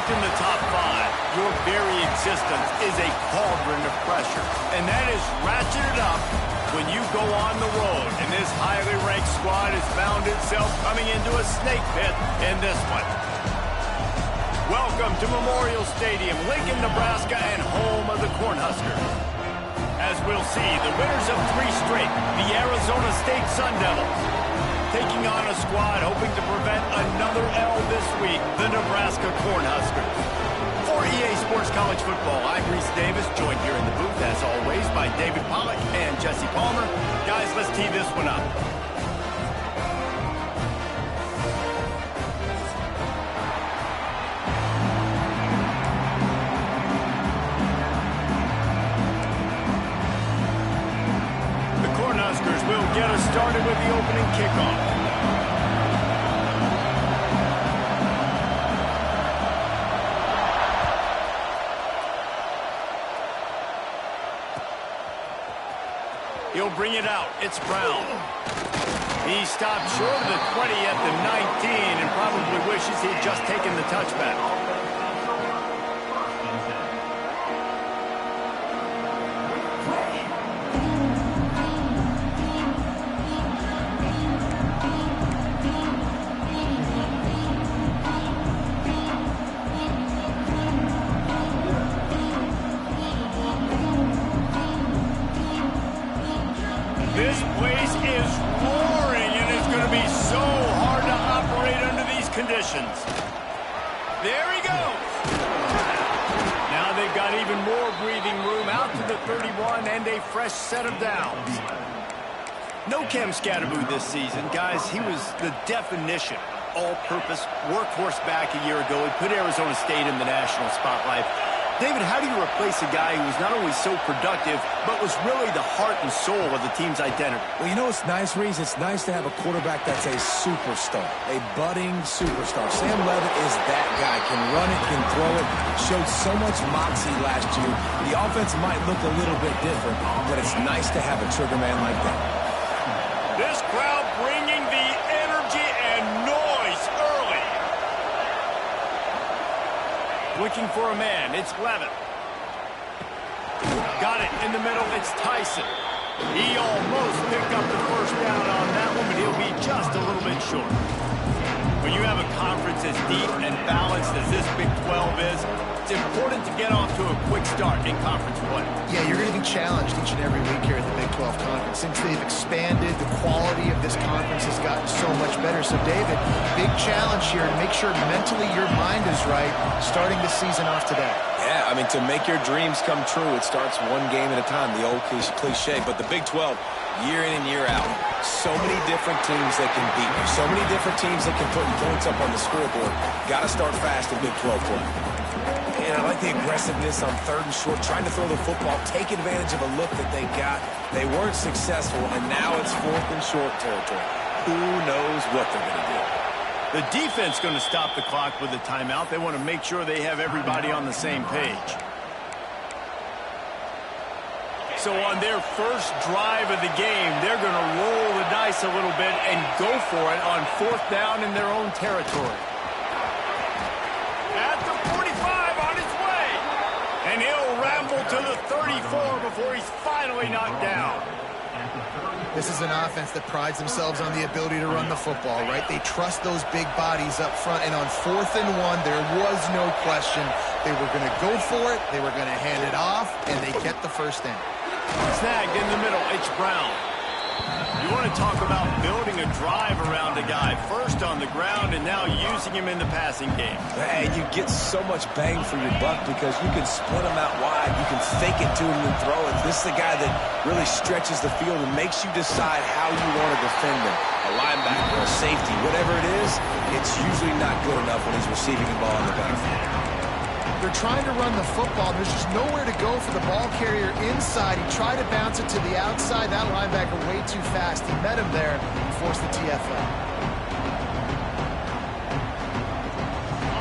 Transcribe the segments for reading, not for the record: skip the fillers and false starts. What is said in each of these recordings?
ranked in the top 5, your very existence is a cauldron of pressure. And that is ratcheted up when you go on the road. And this highly ranked squad has found itself coming into a snake pit in this one. Welcome to Memorial Stadium, Lincoln, Nebraska, and home of the Cornhuskers. As we'll see, the winners of 3 straight, the Arizona State Sun Devils, taking on a squad hoping to prevent another L this week, the Nebraska Cornhuskers. For EA Sports College Football, I'm Reese Davis, joined here in the booth, as always, by David Pollack and Jesse Palmer. Guys, let's tee this one up. Will get us started with the opening kickoff. He'll bring it out. It's Brown. He stopped short of the 20 at the 19 and probably wishes he'd just taken the touchback. This place is roaring, and it's going to be so hard to operate under these conditions. There he goes. Now they've got even more breathing room out to the 31 and a fresh set of downs. No Cam Scatterboo this season, guys. He was the definition, all-purpose workhorse back a year ago. He put Arizona State in the national spotlight. David, how do you replace a guy who was not only so productive, but was really the heart and soul of the team's identity? Well, you know what's nice, Reese? It's nice to have a quarterback that's a superstar, a budding superstar. Sam Levitt is that guy. Can run it, can throw it, showed so much moxie last year. The offense might look a little bit different, but it's nice to have a trigger man like that. This crowd bringing the energy and noise early. Looking for a man, it's Levitt. Got it in the middle, it's Tyson. He almost picked up the first down on that one, but he'll be just a little bit short. When you have a conference as deep and balanced as this Big 12 is, it's important to get off to a quick start in conference play. Yeah, you're going to be challenged each and every week here at the Big 12 Conference. Since they've expanded, the quality of this conference has gotten so much better. So, David, big challenge here to make sure mentally your mind is right starting the season off today. Yeah, I mean, to make your dreams come true, it starts one game at a time, the old cliche. But the Big 12, year in and year out, so many different teams that can beat you, so many different teams that can put points up on the scoreboard. Got to start fast in Big 12 play. And I like the aggressiveness on 3rd and short, trying to throw the football, take advantage of a look that they got. They weren't successful, and now it's 4th and short territory. Who knows what they're going to do? The defense going to stop the clock with a timeout. They want to make sure they have everybody on the same page. So on their first drive of the game, they're going to roll the dice a little bit and go for it on 4th down in their own territory. At the 45 on his way. And he'll ramble to the 34 before he's finally knocked down. This is an offense that prides themselves on the ability to run the football, right? They trust those big bodies up front, and on 4th and 1, there was no question. They were going to go for it, they were going to hand it off, and they get the first down. Snagged in the middle, it's Brown. You want to talk about building a drive around a guy, first on the ground and now using him in the passing game. And you get so much bang for your buck because you can split him out wide, you can fake it to him and throw it. This is the guy that really stretches the field and makes you decide how you want to defend him. A linebacker, a safety, whatever it is, it's usually not good enough when he's receiving the ball in the backfield. They're trying to run the football. There's just nowhere to go for the ball carrier inside. He tried to bounce it to the outside. That linebacker way too fast. He met him there and forced the TFL.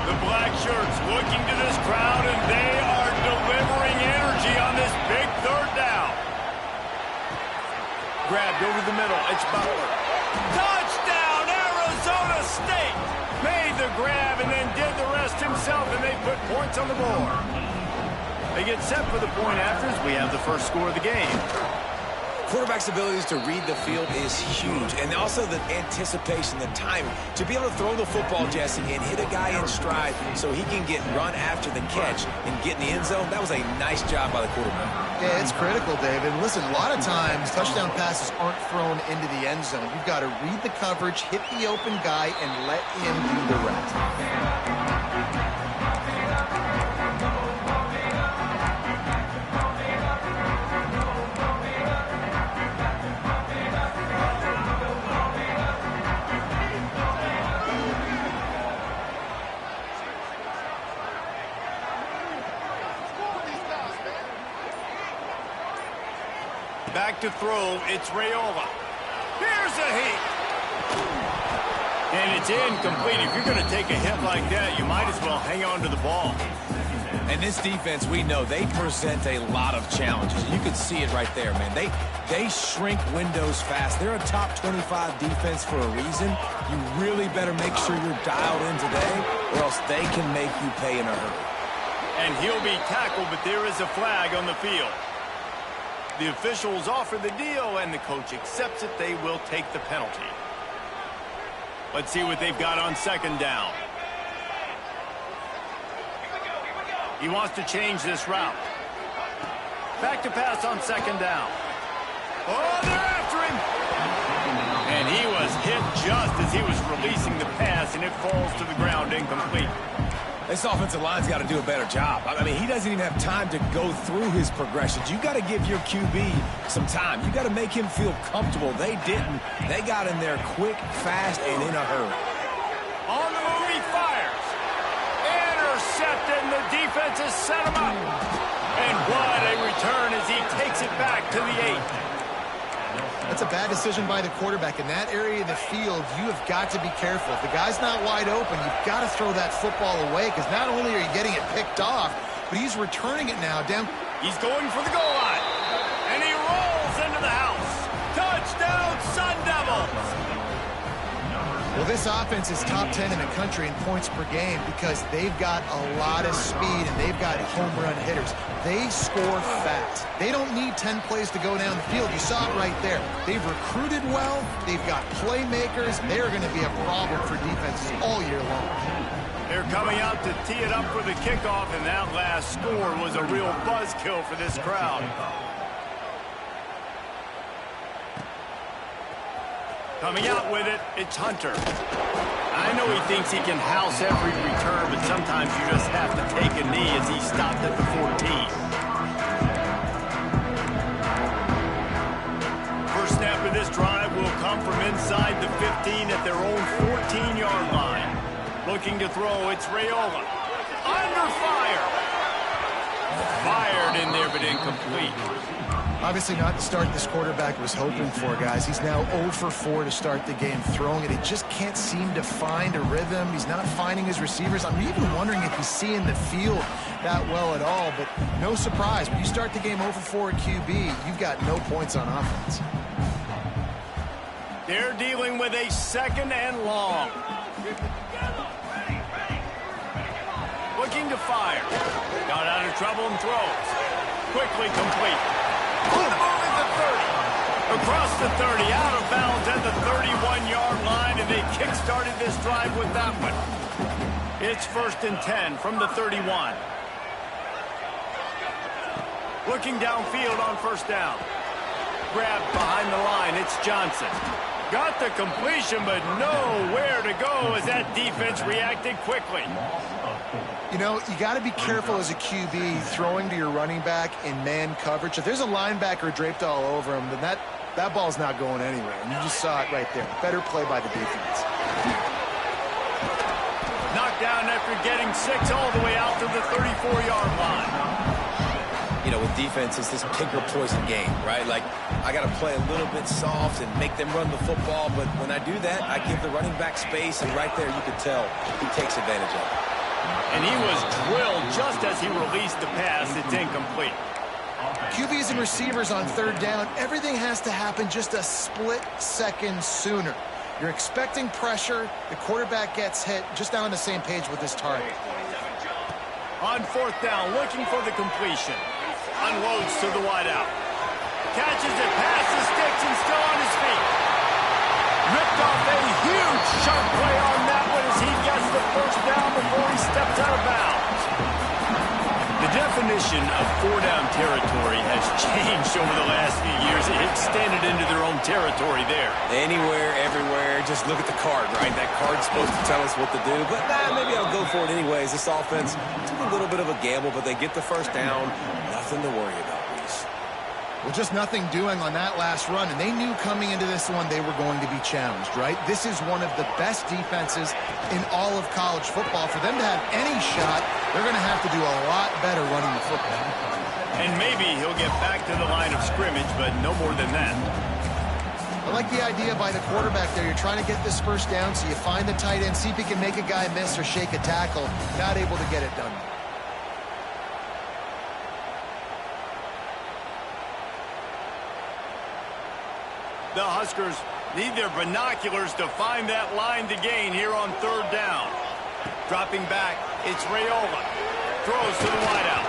The black shirts looking to this crowd, and they are delivering energy on this big 3rd down. Grabbed over the middle. It's Butler. Touchdown, Arizona State! Made the grab and then did the rest trust himself, and they put points on the board. They get set for the point afters. We have the first score of the game. Quarterback's abilities to read the field is huge, and also the anticipation, the timing. To be able to throw the football, Jesse, and hit a guy in stride so he can get run after the catch and get in the end zone, that was a nice job by the quarterback. Yeah, it's critical, David. Listen, a lot of times touchdown passes aren't thrown into the end zone. You've got to read the coverage, hit the open guy, and let him do the rest. Back to throw, it's Raiola. Here's a heat. And it's incomplete. If you're going to take a hit like that, you might as well hang on to the ball. And this defense, we know, they present a lot of challenges. You can see it right there, man. They shrink windows fast. They're a top 25 defense for a reason. You really better make sure you're dialed in today, or else they can make you pay in a hurry. And he'll be tackled, but there is a flag on the field. The officials offer the deal, and the coach accepts it. They will take the penalty. Let's see what they've got on second down. He wants to change this route. Back to pass on second down. Oh, they're after him. And he was hit just as he was releasing the pass, and it falls to the ground incomplete. This offensive line's got to do a better job. I mean, he doesn't even have time to go through his progressions. You got to give your QB some time. You got to make him feel comfortable. They didn't. They got in there quick, fast, and in a hurry. On the move, he fires. Intercepted, and the defense has set him up. And what a return as he takes it back to the 8. That's a bad decision by the quarterback. In that area of the field, you have got to be careful. If the guy's not wide open, you've got to throw that football away, because not only are you getting it picked off, but he's returning it now down. He's going for the goal line. And he rolls into the house. Touchdown, Sun Devils! Well, this offense is top 10 in the country in points per game because they've got a lot of speed and they've got home run hitters. They score fast. They don't need 10 plays to go down the field. You saw it right there. They've recruited well. They've got playmakers. They're going to be a problem for defenses all year long. They're coming out to tee it up for the kickoff, and that last score was a real buzzkill for this crowd. Coming out with it, it's Hunter. I know he thinks he can house every return, but sometimes you just have to take a knee as he stopped at the 14. First snap of this drive will come from inside the 15 at their own 14-yard line. Looking to throw, it's Raiola. Under fire. Fired in there, but incomplete. Obviously not the start this quarterback was hoping for, guys. He's now 0 for 4 to start the game throwing it. He just can't seem to find a rhythm. He's not finding his receivers. I'm even wondering if he's seeing the field that well at all, but no surprise. When you start the game 0 for 4 at QB, you've got no points on offense. They're dealing with a second and long. Looking to fire. Got out of trouble and throws. Quickly complete. Moving the 30. Across the 30, out of bounds at the 31-yard line, and they kick-started this drive with that one. It's 1st and 10 from the 31. Looking downfield on first down. Grabbed behind the line, it's Johnson. Got the completion, but nowhere to go as that defense reacted quickly. You know, you got to be careful as a QB throwing to your running back in man coverage. If there's a linebacker draped all over him, then that ball's not going anywhere. And you just saw it right there. Better play by the defense. Knocked down after getting 6 all the way out to the 34-yard line. You know, with defense, it's this pick or poison game, right? Like, I got to play a little bit soft and make them run the football, but when I do that, I give the running back space, and right there you can tell he takes advantage of it. And he was drilled just as he released the pass. It's incomplete. QBs and receivers on third down, everything has to happen just a split second sooner. You're expecting pressure. The quarterback gets hit, just not on the same page with his target. On fourth down, looking for the completion. Unloads to the wideout. Catches it, passes, sticks, and still on his feet. Ripped off a huge sharp play on that one as he gets the first down before he steps out of bounds. The definition of four-down territory has changed over the last few years. It extended into their own territory there. Anywhere, everywhere, just look at the card, right? That card's supposed to tell us what to do, but maybe I'll go for it anyways. This offense took a little bit of a gamble, but they get the first down. Nothing to worry about, Reese. Well, just nothing doing on that last run, and they knew coming into this one they were going to be challenged, right? This is one of the best defenses in all of college football. For them to have any shot, they're going to have to do a lot better running the football. And maybe he'll get back to the line of scrimmage, but no more than that. I like the idea by the quarterback there. You're trying to get this first down, so you find the tight end, see if he can make a guy miss or shake a tackle. Not able to get it done. The Huskers need their binoculars to find that line to gain here on third down. Dropping back, it's Raiola. Throws to the wideout.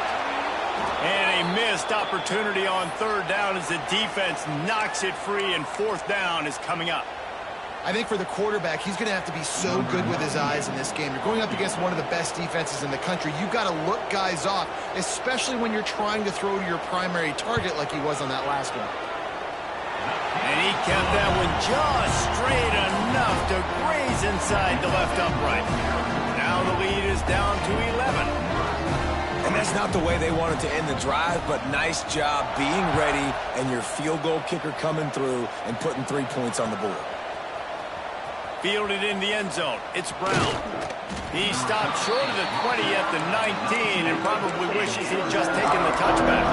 And a missed opportunity on third down as the defense knocks it free, and fourth down is coming up. I think for the quarterback, he's going to have to be so good with his eyes in this game. You're going up against one of the best defenses in the country. You've got to look guys off, especially when you're trying to throw to your primary target like he was on that last one. And he kept that one just straight enough to graze inside the left upright. Now the lead is down to 11. And that's not the way they wanted to end the drive, but nice job being ready and your field goal kicker coming through and putting 3 points on the board. Fielded in the end zone. It's Brown. He stopped short of the 20 at the 19 and probably wishes he'd just taken the touchback.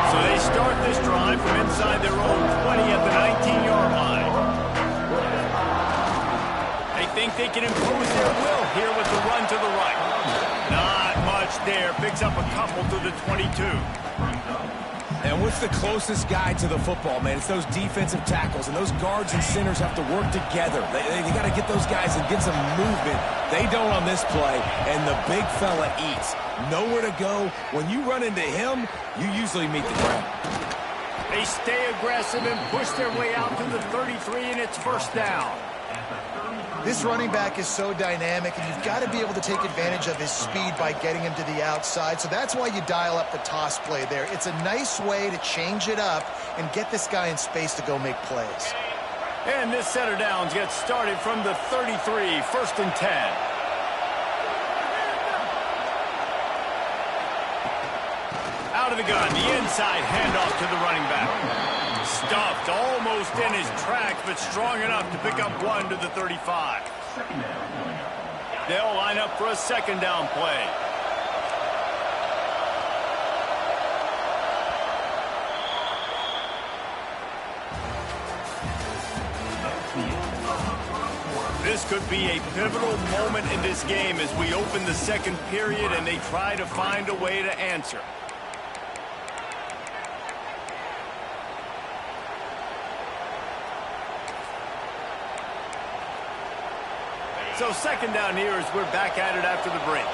So they start this drive from inside their own 20 at the 19-yard line. They think they can impose their will here with the run to the right. Not much there. Picks up a couple to the 22. And what's the closest guy to the football, man? It's those defensive tackles, and those guards and centers have to work together. They got to get those guys and get some movement. They don't on this play, and the big fella eats. Nowhere to go. When you run into him, you usually meet the ground. They stay aggressive and push their way out to the 33, and it's first down. This running back is so dynamic, and you've got to be able to take advantage of his speed by getting him to the outside. So that's why you dial up the toss play there. It's a nice way to change it up and get this guy in space to go make plays. And this set of downs gets started from the 33, first and 10. Out of the gun, the inside handoff to the running back. Stuffed almost in his tracks, but strong enough to pick up one to the 35. They'll line up for a second down play. This could be a pivotal moment in this game as we open the second period and they try to find a way to answer. So second down here as we're back at it after the break.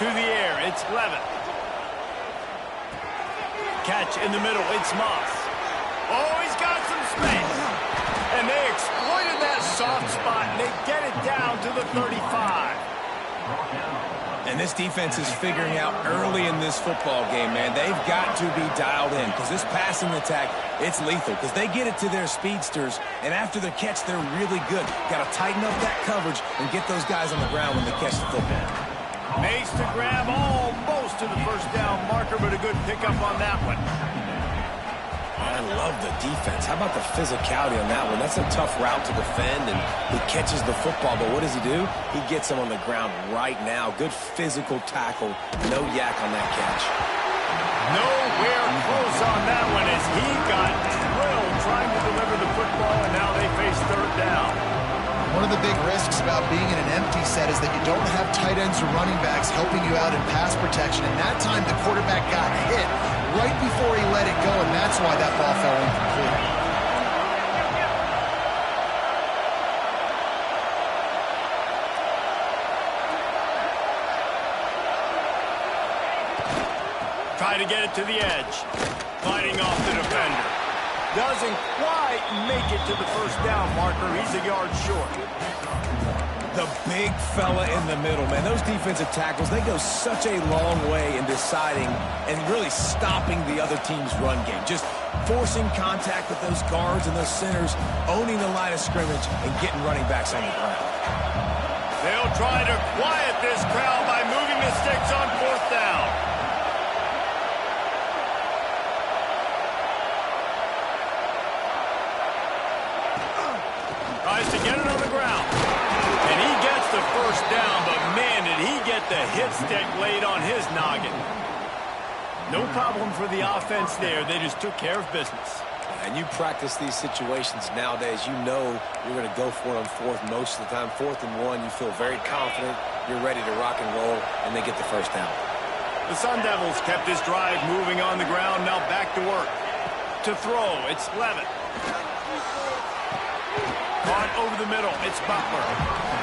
To the air, it's Levin. Catch in the middle, it's Moss. Oh, he's got some space. And they exploited that soft spot, and they get it down to the 35. And this defense is figuring out early in this football game, man. They've got to be dialed in because this passing attack, it's lethal because they get it to their speedsters, and after the catch, they're really good. Got to tighten up that coverage and get those guys on the ground when they catch the football. Makes the grab almost to the first down marker, but a good pickup on that one. I love the defense. How about the physicality on that one? That's a tough route to defend, and he catches the football, but what does he do? He gets him on the ground right now. Good physical tackle. No yak on that catch. Nowhere close on that one as he got drilled trying to deliver the football, and now they face third down. One of the big risks about being in an empty set is that you don't have tight ends or running backs helping you out in pass protection, and that time the quarterback got hit right before he let it go, and that's why that ball fell incomplete. try to get it to the edge. Fighting off the defender. Doesn't quite make it to the first down marker. He's a yard short. The big fella in the middle, man. Those defensive tackles, they go such a long way in deciding and really stopping the other team's run game. Just forcing contact with those guards and those centers, owning the line of scrimmage, and getting running backs on the ground. They'll try to quiet this crowd by moving the sticks on fourth down. Tries to get it on the ground. And he gets the first down, but man, did he get the hit stick laid on his noggin. No problem for the offense there. They just took care of business. And you practice these situations nowadays, you know you're going to go for it on fourth most of the time. 4th and 1, you feel very confident, you're ready to rock and roll, and they get the first down. The Sun Devils kept this drive moving on the ground, now back to work. To throw, it's Levitt. Caught over the middle, it's Butler.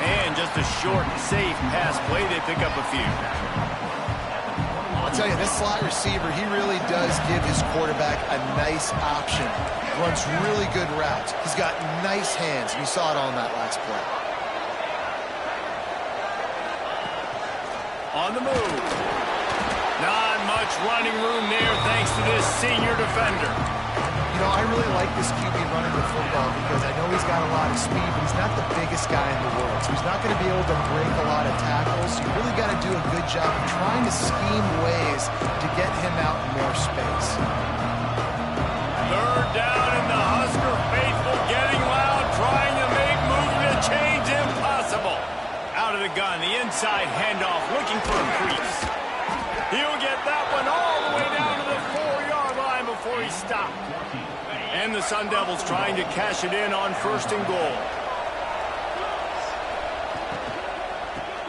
And just a short, safe pass play, they pick up a few. I'll tell you, this slot receiver, he really does give his quarterback a nice option. Runs really good routes. He's got nice hands. We saw it on that last play. On the move. Not much running room there thanks to this senior defender. You know, I really like this QB running the football because I know he's got a lot of speed, but he's not the biggest guy in the world. So he's not going to be able to break a lot of tackles. You really got to do a good job of trying to scheme ways to get him out in more space. Third down and the Husker faithful getting loud, trying to make moving the chains impossible. Out of the gun, the inside handoff, looking for a crease. He'll get that one all the way down to the 4-yard line before he stopped. And the Sun Devils trying to cash it in on 1st and goal.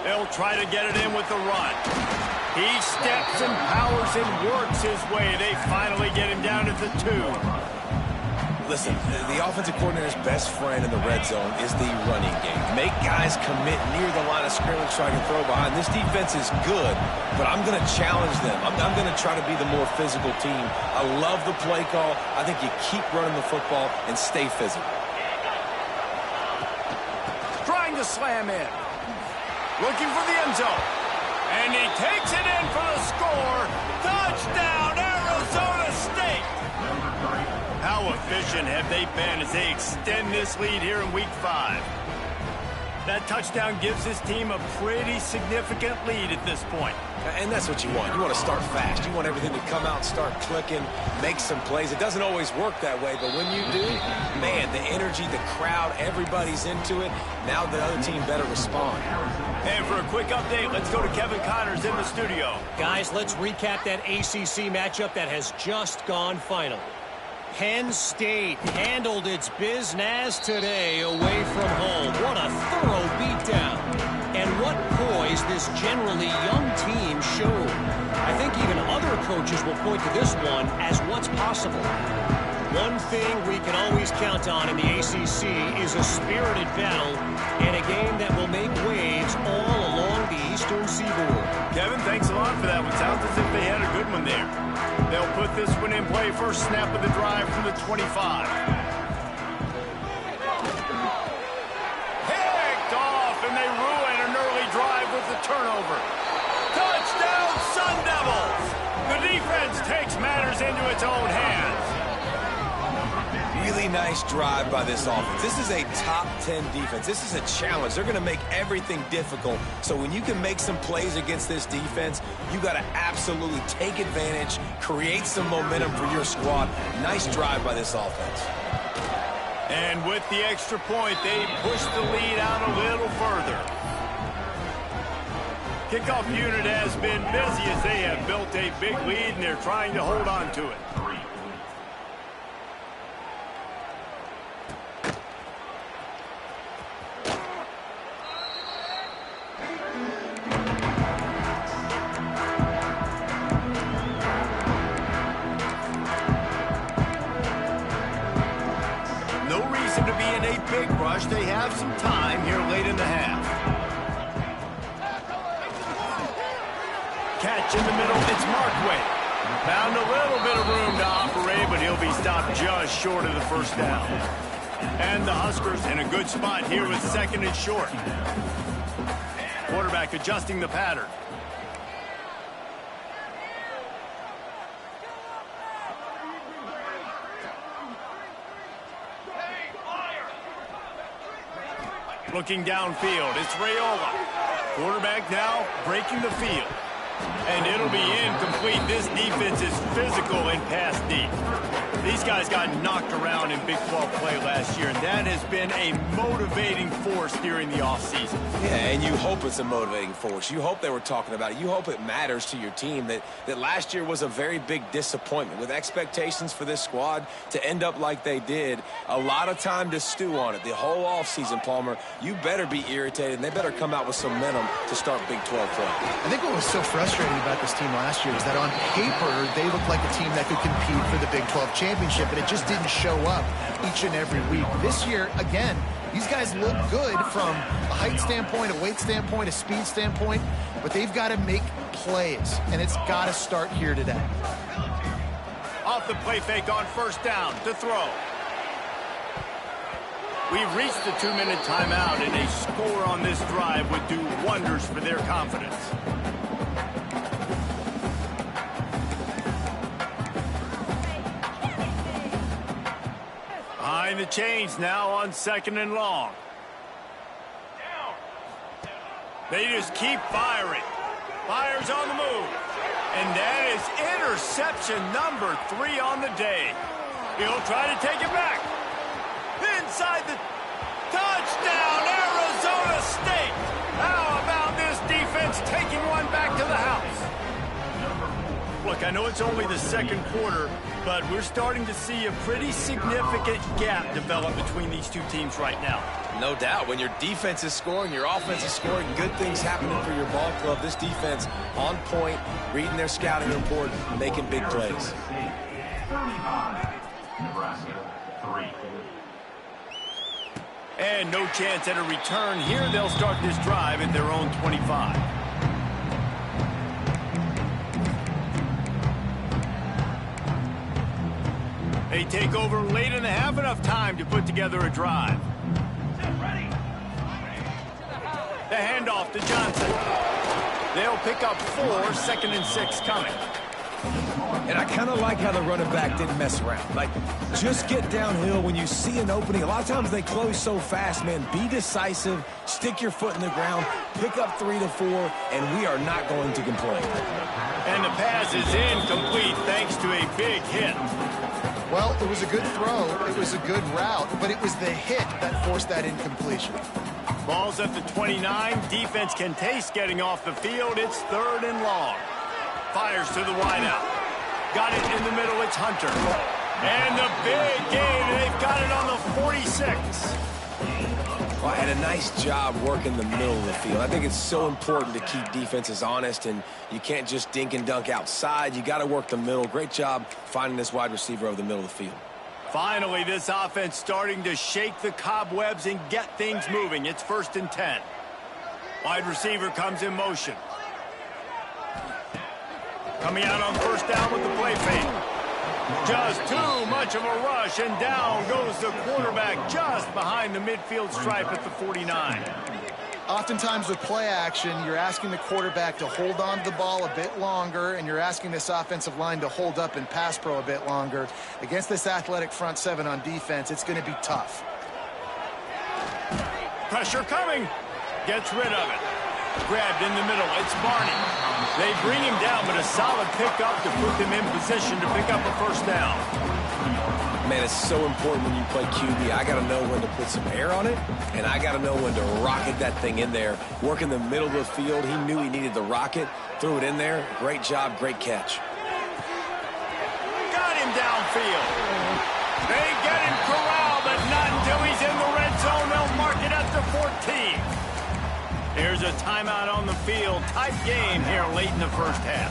They'll try to get it in with the run. He steps and powers and works his way. They finally get him down at the 2. Listen, the offensive coordinator's best friend in the red zone is the running game. Make guys commit near the line of scrimmage so I can throw behind. This defense is good, but I'm going to challenge them. I'm going to try to be the more physical team. I love the play call. I think you keep running the football and stay physical. Trying to slam in. Looking for the end zone. And he takes it in for the score. Touchdown, Arizona State. How efficient have they been as they extend this lead here in Week 5? That touchdown gives his team a pretty significant lead at this point. And that's what you want. You want to start fast. You want everything to come out and start clicking, make some plays. It doesn't always work that way, but when you do, man, the energy, the crowd, everybody's into it. Now the other team better respond. And for a quick update, let's go to Kevin Connors in the studio. Guys, let's recap that ACC matchup that has just gone final. Penn State handled its business today away from home. What a thorough beatdown. And what poise this generally young team showed. I think even other coaches will point to this one as what's possible. One thing we can always count on in the ACC is a spirited battle and a game that will make waves all along the Eastern Seaboard. Kevin, thanks a lot for that one. Sounds as if they had a good one there. They'll put this one in play. First snap of the drive from the 25. Picked off, and they ruin an early drive with the turnover. Touchdown, Sun Devils! The defense takes matters into its own hands. Really nice drive by this offense. This is a top 10 defense. This is a challenge. They're going to make everything difficult. So when you can make some plays against this defense, you got to absolutely take advantage, create some momentum for your squad. Nice drive by this offense. And with the extra point, they push the lead out a little further. Kickoff unit has been busy as they have built a big lead, and they're trying to hold on to it. Big rush. They have some time here late in the half. Catch in the middle. It's Markway. just short of the first down. And the Huskers in a good spot here with 2nd and short. Quarterback adjusting the pattern. Looking downfield, it's Raiola. Quarterback now breaking the field. And it'll be incomplete. This defense is physical and pass deep. These guys got knocked around in Big 12 play last year, and that has been a motivating force during the offseason. Yeah, and you hope it's a motivating force. You hope they were talking about it. You hope it matters to your team that last year was a very big disappointment. With expectations for this squad to end up like they did, a lot of time to stew on it. The whole offseason, Palmer, you better be irritated, and they better come out with some momentum to start Big 12 play. I think what was so frustrating about this team last year is that on paper, they looked like a team that could compete for the Big 12 championship, but it just didn't show up each and every week. This year, again, these guys look good from a height standpoint, a weight standpoint, a speed standpoint, but they've got to make plays, and it's got to start here today. Off the play fake on first down to throw. We've reached the 2-minute timeout, and a score on this drive would do wonders for their confidence. Behind the chains now on 2nd and long. They just keep firing. Fires on the move. And that is interception number 3 on the day. He'll try to take it back. Inside the touchdown, Arizona State. How about this defense taking one back to the house? Look, I know it's only the 2nd quarter, but we're starting to see a pretty significant gap develop between these two teams right now. No doubt. When your defense is scoring, your offense is scoring, good things happening for your ball club. This defense on point, reading their scouting report, making big plays. Nebraska 3. And no chance at a return here. They'll start this drive at their own 25. They take over late in the half, enough time to put together a drive. The handoff to Johnson. They'll pick up 4, 2nd and 6 coming. And I kind of like how the running back didn't mess around. Like, just get downhill when you see an opening. A lot of times they close so fast, man. Be decisive, stick your foot in the ground, pick up 3 to 4, and we are not going to complain. And the pass is incomplete thanks to a big hit. Well, it was a good throw, it was a good route, but it was the hit that forced that incompletion. Ball's at the 29. Defense can taste getting off the field. It's 3rd and long. Fires to the wideout. Got it in the middle. It's Hunter. And the big gain. They've got it on the 46. Well, and a nice job working the middle of the field. I think it's so important to keep defenses honest, and you can't just dink and dunk outside. You got to work the middle. Great job finding this wide receiver over the middle of the field. Finally, this offense starting to shake the cobwebs and get things moving. It's 1st and 10. Wide receiver comes in motion. Coming out on first down with the play fake. Just too much of a rush, and down goes the quarterback just behind the midfield stripe at the 49. Oftentimes with play action, you're asking the quarterback to hold on to the ball a bit longer, and you're asking this offensive line to hold up in pass pro a bit longer. Against this athletic front 7 on defense, it's going to be tough. Pressure coming. Gets rid of it. Grabbed in the middle. It's Barney. They bring him down, but a solid pickup to put them in position to pick up a first down. Man, it's so important when you play QB. I got to know when to put some air on it, and I got to know when to rocket that thing in there. Work in the middle of the field. He knew he needed the rocket. Threw it in there. Great job, great catch. Got him downfield. They get him corralled, but not until he's in the red zone. They'll mark it at the 14. Here's a timeout on the field. Tight game here late in the first half.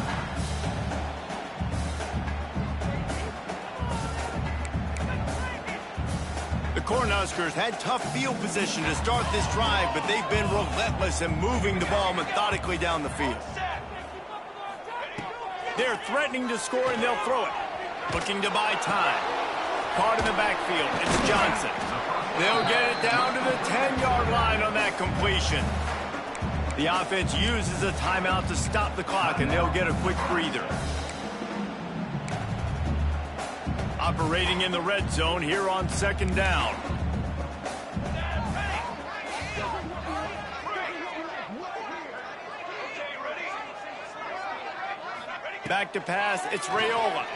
The Cornhuskers had tough field position to start this drive, but they've been relentless in moving the ball methodically down the field. They're threatening to score, and they'll throw it. Looking to buy time. caught in the backfield. It's Johnson. They'll get it down to the 10-yard line on that completion. The offense uses a timeout to stop the clock, and they'll get a quick breather. Operating in the red zone here on 2nd down. Back to pass, it's Raiola.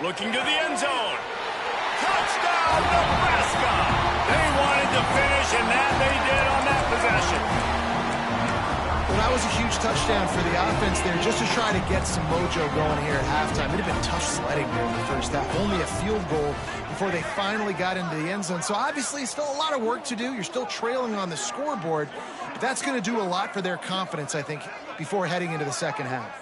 Looking to the end zone. Touchdown, Nebraska! They wanted to finish, and that they did on that possession. Well, that was a huge touchdown for the offense there, just to try to get some mojo going here at halftime. It'd have been tough sledding there in the first half. Only a field goal before they finally got into the end zone. So obviously, still a lot of work to do. You're still trailing on the scoreboard, but that's going to do a lot for their confidence, I think, before heading into the second half.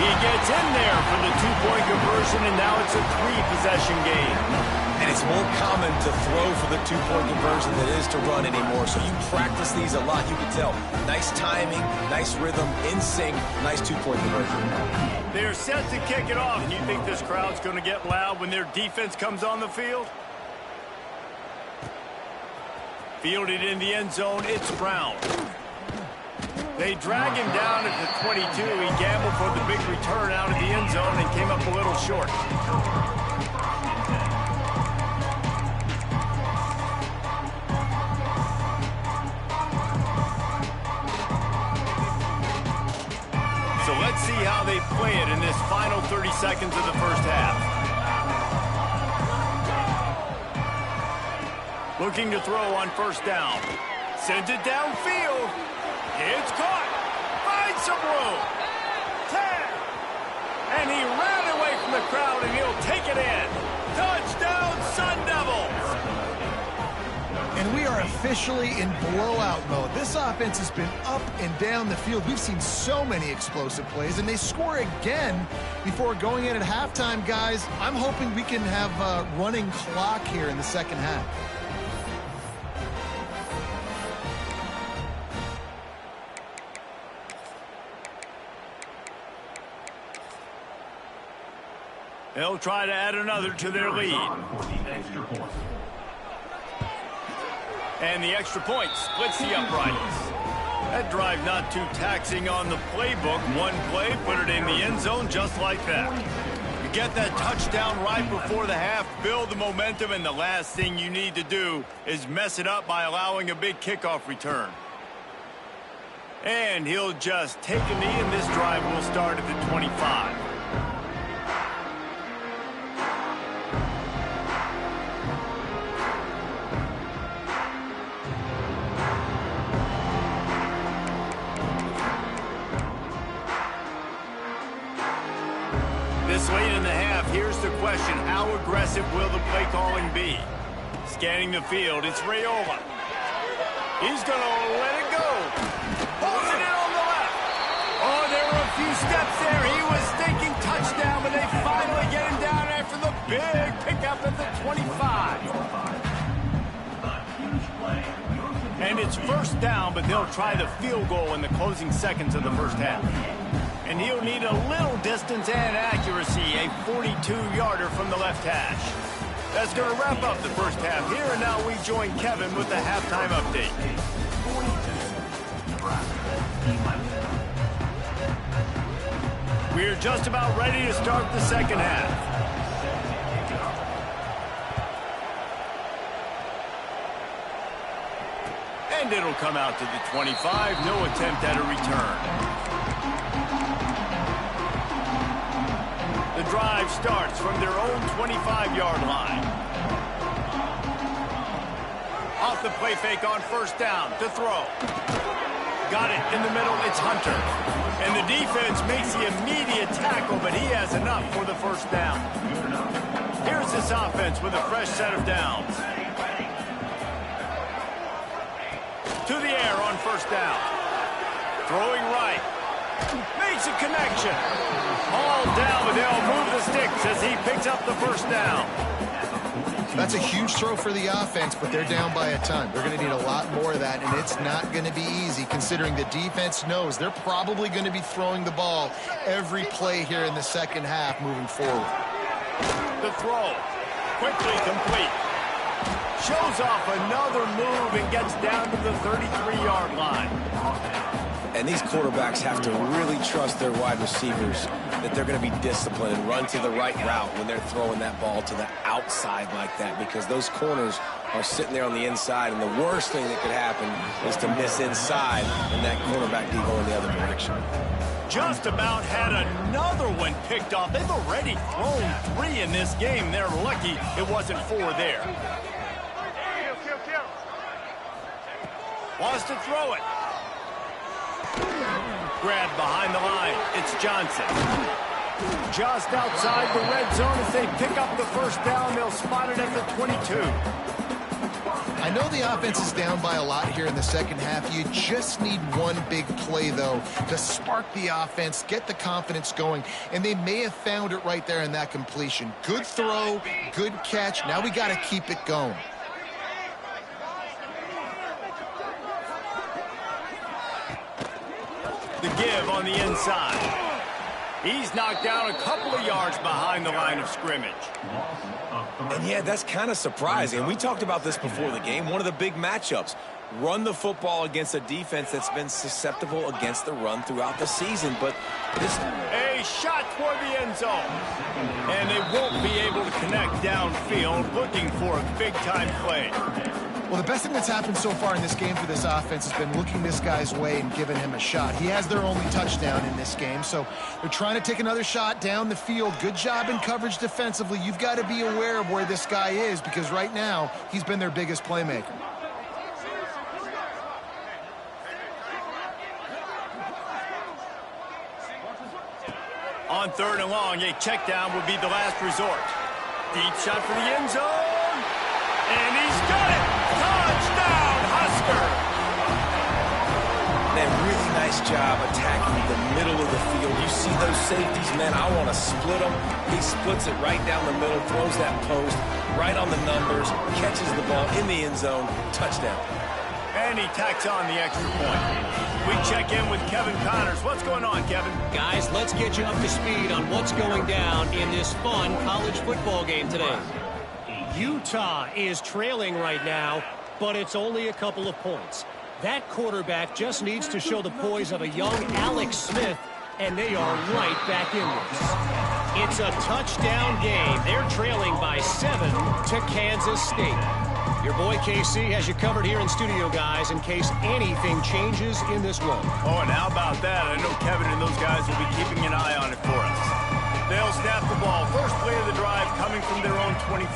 He gets in there for the 2-point conversion, and now it's a 3-possession game. And it's more common to throw for the 2-point conversion than it is to run anymore. So you practice these a lot. You can tell. Nice timing, nice rhythm, in sync, nice 2-point conversion. They're set to kick it off. You think this crowd's going to get loud when their defense comes on the field? Fielded in the end zone, it's Brown. They drag him down at the 22. He gambled for the big return out of the end zone and came up a little short. So let's see how they play it in this final 30 seconds of the first half. Looking to throw on 1st down. Sends it downfield. It's caught. Finds some room. 10. And he ran away from the crowd, and he'll take it in. Touchdown, Sun Devils. And we are officially in blowout mode. This offense has been up and down the field. We've seen so many explosive plays, and they score again before going in at halftime, guys. I'm hoping we can have a running clock here in the second half. They'll try to add another to their lead. And the extra point splits the uprights. That drive not too taxing on the playbook. One play, put it in the end zone just like that. You get that touchdown right before the half, build the momentum, and the last thing you need to do is mess it up by allowing a big kickoff return. And he'll just take a knee, and this drive will start at the 25. This late in the half, here's the question. How aggressive will the play calling be? Scanning the field, it's Raiola. He's going to let it go. Pulls it in on the left. Oh, there were a few steps there. He was thinking touchdown, but they finally get him down after the big pickup at the 25. And it's 1st down, but they'll try the field goal in the closing seconds of the first half. And he'll need a little distance and accuracy, a 42-yarder from the left hash. That's going to wrap up the first half here, and now we join Kevin with the halftime update. We're just about ready to start the second half. And it'll come out to the 25. No attempt at a return. The drive starts from their own 25-yard line. Off the play fake on 1st down to throw. Got it in the middle, it's Hunter. And the defense makes the immediate tackle, but he has enough for the 1st down. Here's this offense with a fresh set of downs. To the air on 1st down. Throwing right. Makes a connection. All down, but they'll move the sticks as he picks up the 1st down. That's a huge throw for the offense, but they're down by a ton. They're going to need a lot more of that, and it's not going to be easy considering the defense knows they're probably going to be throwing the ball every play here in the second half moving forward. The throw, quickly complete. Shows off another move and gets down to the 33-yard line. And these quarterbacks have to really trust their wide receivers that they're going to be disciplined and run to the right route when they're throwing that ball to the outside like that, because those corners are sitting there on the inside, and the worst thing that could happen is to miss inside and that cornerback be going the other direction. Just about had another one picked off. They've already thrown 3 in this game. They're lucky it wasn't 4 there. Wants to throw it. Grabbed behind the line. It's Johnson. Just outside the red zone as they pick up the first down. They'll spot it at the 22. I know the offense is down by a lot here in the second half. You just need one big play, though, to spark the offense, get the confidence going, and they may have found it right there in that completion. Good throw, good catch. Now we got to keep it going. The give on the inside. He's knocked down a couple of yards behind the line of scrimmage. And yeah, that's kind of surprising. We talked about this before the game. One of the big matchups. Run the football against a defense that's been susceptible against the run throughout the season. But this... A shot toward the end zone. And they won't be able to connect downfield, looking for a big-time play. Well, the best thing that's happened so far in this game for this offense has been looking this guy's way and giving him a shot. He has their only touchdown in this game, so they're trying to take another shot down the field. Good job in coverage defensively. You've got to be aware of where this guy is, because right now he's been their biggest playmaker. On 3rd and long, a check down would be the last resort. Deep shot for the end zone. And he's got it. Touchdown, Husker. Man, really nice job attacking the middle of the field. You see those safeties, man, I want to split them. He splits it right down the middle, throws that post right on the numbers, catches the ball in the end zone, touchdown. And he tacks on the extra point. We check in with Kevin Connors. What's going on, Kevin? Guys, let's get you up to speed on what's going down in this fun college football game today. Utah is trailing right now, but it's only a couple of points. That quarterback just needs to show the poise of a young Alex Smith, and they are right back in this. It's a touchdown game. They're trailing by 7 to Kansas State. Your boy KC has you covered here in studio, guys, in case anything changes in this run. Oh, and how about that? I know Kevin and those guys will be keeping an eye on it for us. They'll snap the ball. First play of the drive coming from their own 24.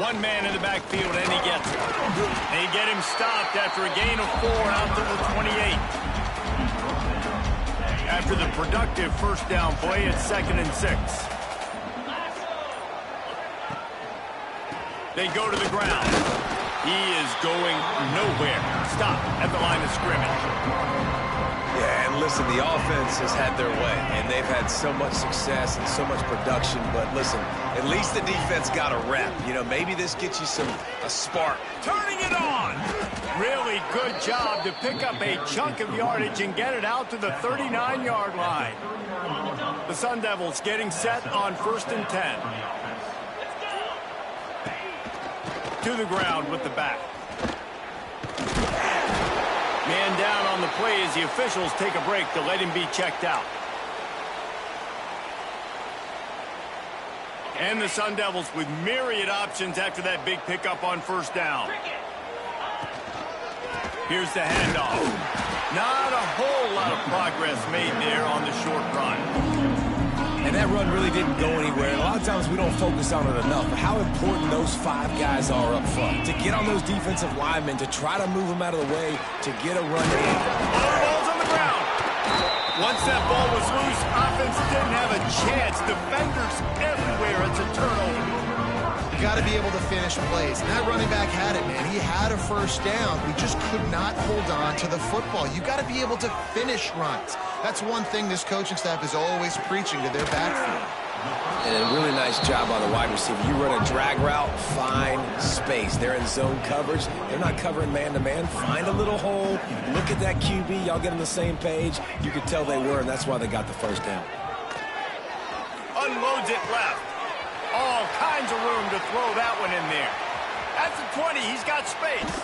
One man in the backfield, and he gets it. They get him stopped after a gain of 4 out to the 28. After the productive first down play, it's 2nd and 6. They go to the ground. He is going nowhere. Stop at the line of scrimmage. Yeah, and listen, the offense has had their way, and they've had so much success and so much production. But listen, at least the defense got a rep. You know, maybe this gets you a spark. Turning it on. Really good job to pick up a chunk of yardage and get it out to the 39-yard line. The Sun Devils getting set on 1st and 10. To the ground with the back. Man down on the play as the officials take a break to let him be checked out. And the Sun Devils with myriad options after that big pickup on 1st down. Here's the handoff. Not a whole lot of progress made there on the short run. And that run really didn't go anywhere. And a lot of times we don't focus on it enough. But how important those 5 guys are up front. To get on those defensive linemen, to try to move them out of the way, to get a run in. All the ball's on the ground. Once that ball was loose, offense didn't have a chance. Defenders everywhere. It's a turnover. You got to be able to finish plays. And that running back had it, man. He had a first down. We just could not hold on to the football. You got to be able to finish runs. That's one thing this coaching staff is always preaching to their backfield. And a really nice job by the wide receiver. You run a drag route, find space. They're in zone coverage. They're not covering man-to-man. Find a little hole. Look at that QB. Y'all get on the same page. You could tell they were, and that's why they got the first down. Unloads it left. All kinds of room to throw that one in there. At the 20, he's got space.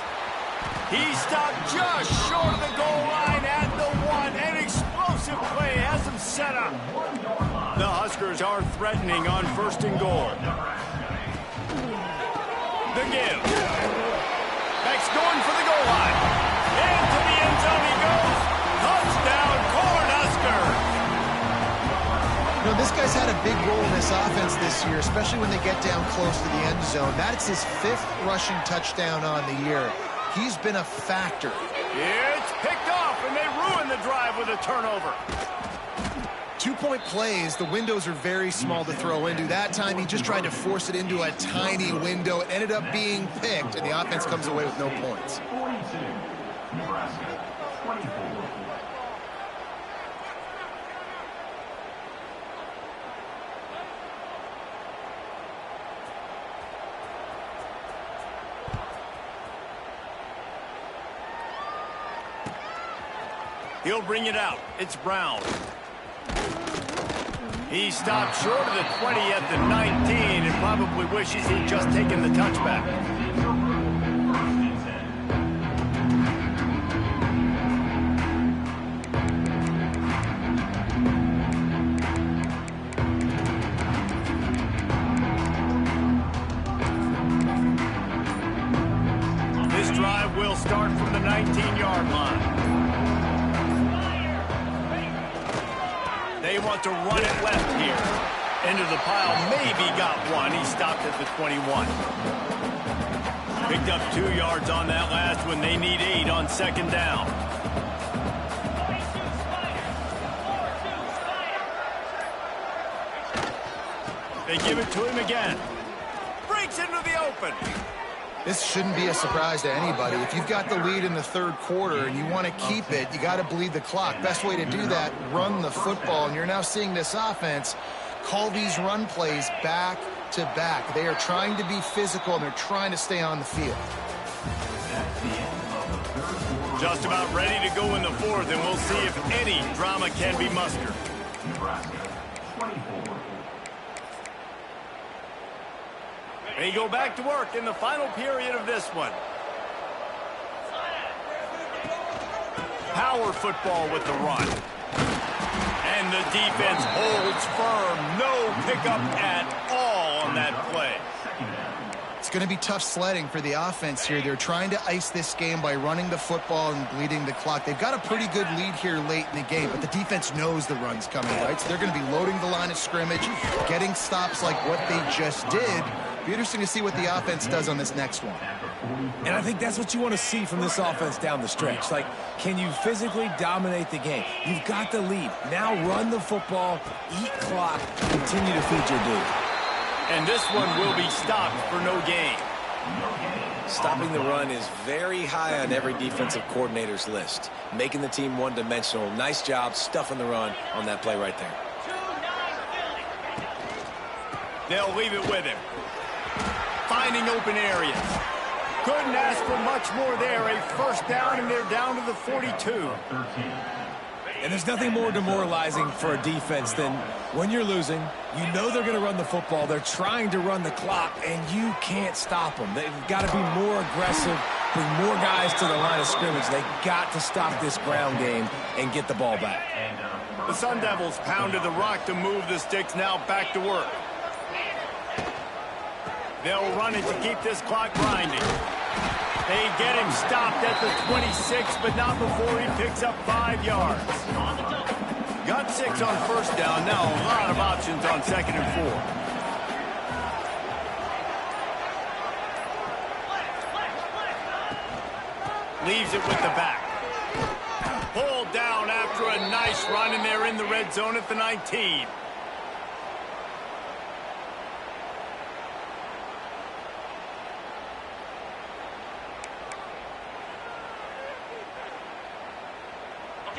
He stopped just short of the goal line at the 1. An explosive play has him set up. The Huskers are threatening on 1st and goal. The give. Beck's going for the goal line. Into the end zone he goes. Touchdown, Cornhuskers. You know, this guy's had a big role in this offense this year, especially when they get down close to the end zone. That's his 5th rushing touchdown on the year. He's been a factor. It's picked off, and they ruin the drive with a turnover. 2-point plays, the windows are very small to throw into. That time, he just tried to force it into a tiny window. It ended up being picked, and the offense comes away with no points. 42, Nebraska, 24. He'll bring it out. It's Brown. He stopped short of the 20 at the 19 and probably wishes he'd just taken the touchback. This drive will start from the 19-yard line. They want to run it left here. Into the pile, maybe got one. He stopped at the 21. Picked up 2 yards on that last one. They need 8 on 2nd down. They give it to him again. Breaks into the open. This shouldn't be a surprise to anybody. If you've got the lead in the 3rd quarter and you want to keep it, you got to bleed the clock. Best way to do that, run the football. And you're now seeing this offense call these run plays back to back. They are trying to be physical, and they're trying to stay on the field. Just about ready to go in the 4th, and we'll see if any drama can be mustered. Nebraska, 24. They go back to work in the final period of this one. Power football with the run. And the defense holds firm. No pickup at all on that play. It's going to be tough sledding for the offense here. They're trying to ice this game by running the football and bleeding the clock. They've got a pretty good lead here late in the game, but the defense knows the run's coming, right? So they're going to be loading the line of scrimmage, getting stops like what they just did. Be interesting to see what the offense does on this next one. And I think that's what you want to see from this offense down the stretch. Like, can you physically dominate the game? You've got the lead. Now run the football, eat clock, continue to feed your dude. And this one will be stopped for no gain. Stopping the run is very high on every defensive coordinator's list. Making the team one-dimensional. Nice job stuffing the run on that play right there. They'll leave it with him. Finding open areas. Couldn't ask for much more there. A 1st down, and they're down to the 42. And there's nothing more demoralizing for a defense than when you're losing, you know they're going to run the football, they're trying to run the clock, and you can't stop them. They've got to be more aggressive, bring more guys to the line of scrimmage. They've got to stop this ground game and get the ball back. The Sun Devils pounded the rock to move the sticks, now back to work. They'll run it to keep this clock grinding. They get him stopped at the 26, but not before he picks up 5 yards. Got 6 on 1st down. Now a lot of options on 2nd and 4. Leaves it with the back. Pulled down after a nice run, and they're in the red zone at the 19.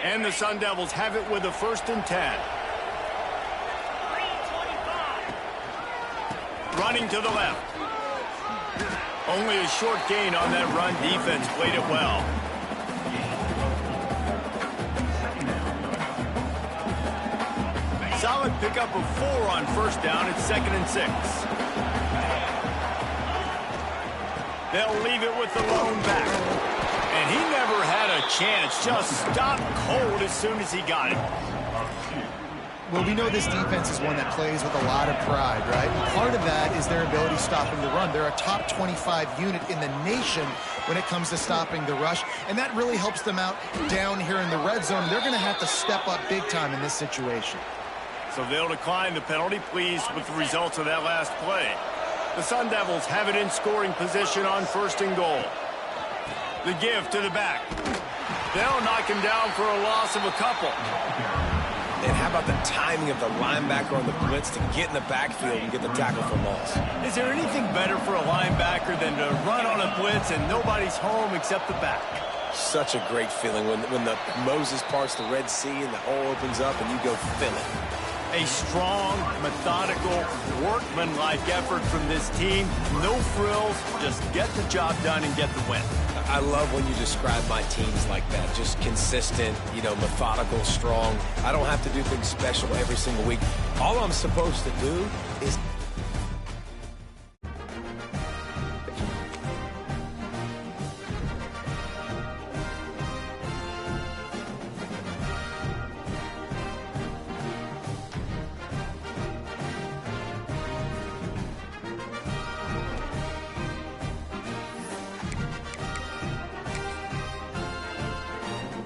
And the Sun Devils have it with a 1st and 10. running to the left. Only a short gain on that run. Defense played it well. Solid pickup of 4 on first down. It's 2nd and 6. They'll leave it with the lone back. And he never had a chance. Just stopped cold as soon as he got it. Well, we know this defense is one that plays with a lot of pride, right? And part of that is their ability stopping the run. They're a top 25 unit in the nation when it comes to stopping the rush, and that really helps them out down here in the red zone. They're going to have to step up big time in this situation. So they'll decline the penalty, pleased with the results of that last play. The Sun Devils have it in scoring position on 1st and goal. The give to the back. They'll knock him down for a loss of a couple. And how about the timing of the linebacker on the blitz to get in the backfield and get the tackle for loss? Is there anything better for a linebacker than to run on a blitz and nobody's home except the back? Such a great feeling when the Moses parts the Red Sea and the hole opens up and you go fill it. A strong, methodical, workmanlike effort from this team. No frills, just get the job done and get the win. I love when you describe my teams like that. Just consistent, methodical, strong. I don't have to do things special every single week. All I'm supposed to do is